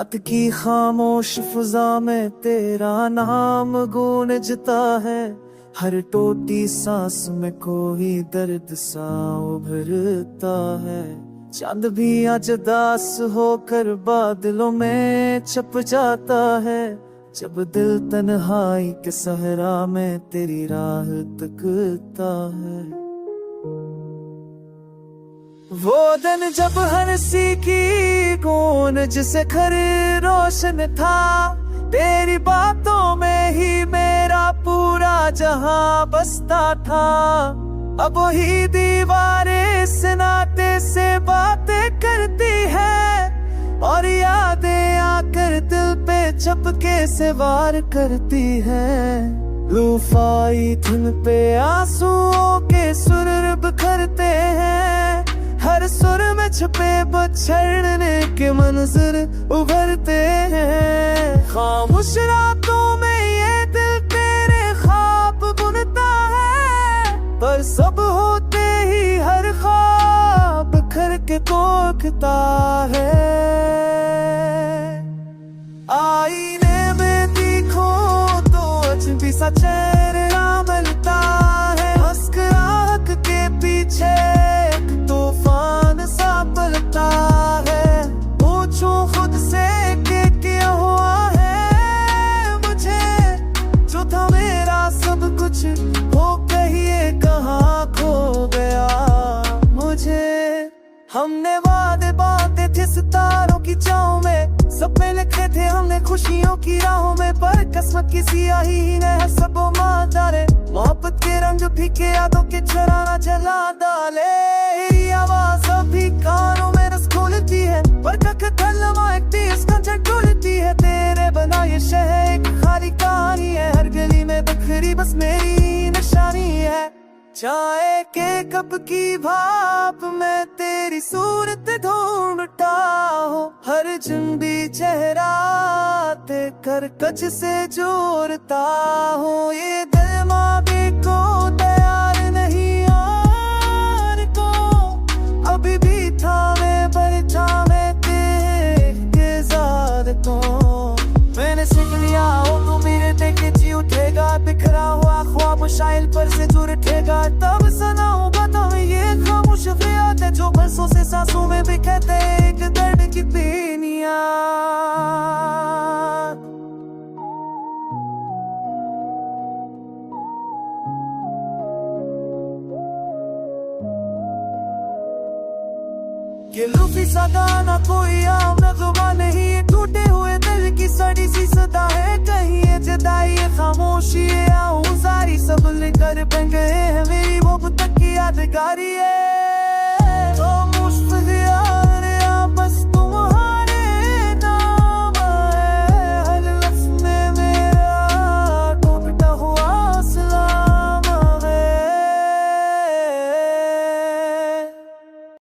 रात की खामोश फिजा में तेरा नाम गूंजता है। हर टोटी सांस में कोई दर्द सा उभरता है। चांद भी आज दास होकर बादलों में छप जाता है। जब दिल तन्हाई के सहरा में तेरी राह तकता है। वो दिन जब हंसी की गूंज से घर रोशन था। तेरी बातों में ही मेरा पूरा जहां बसता था। अब वही दीवारें से नाते से बातें करती है। और यादें आकर दिल पे चपके से वार करती है। लूफाई धुन पे आंसुओं के सुर बिखरते हैं। हर सुर में छुपे बछड़ने के मंजर उभरते हैं। खामोश रातों में ये दिल तेरे ख्वाब बुनता है। पर सब होते ही हर ख्वाब बिखर के कोखता है। आईने में देखो तो अजनबी सा चेहरा मिलता है। मुस्कुराहट के पीछे एक तूफान सा पलता है। पूछो खुद से कि क्या हुआ है मुझे। जो था मेरा सब कुछ वो कहिए कहाँ खो गया मुझे। हमने वादे बांधे थे सितारों की छाँव में। सपने लिखे थे हमने खुशियों की राहों में। पर किस्मत की सियाही ने है सब मातारे। मोहब्बत के रंग फीके यादों के चुराना जला डाले। तेरी आवाज अभी कानों में रस खोलती है। पर कलमा एक तेज कंचर डुलती है। तेरे बना ये शहर एक खाली कहानी है। हर गली में बिखरी बस मेरी निशानी है। चाय के कप की भाप में तेरी सूरत ढूंढता हूँ। हर जुम्बी चेहरा ते कर कच से जोड़ता हूँ। ये दिल मांगे को तैयार नहीं और को। अभी भी थामे पर थामे तेरे जार को। मैंने सीख लिया हो तो मेरे देखे जी उठेगा। बिखरा हुआ ख्वाब शाइल पर से दूर उठेगा। तब सुनाऊं बताऊं ये खामोश फरियाद है। जो बरसों से सांसों में बिखरते एक दर्द की बेनिया। ये लूफी सा गाना कोई आम नगमा नहीं। टूटे हुए दिल की सड़ी सी सदा है। कहीं ये जुदाई ये खामोशी ये आऊं सारी सब लेकर बन गए हैं। मेरी मोहब्बत की यादगारी है।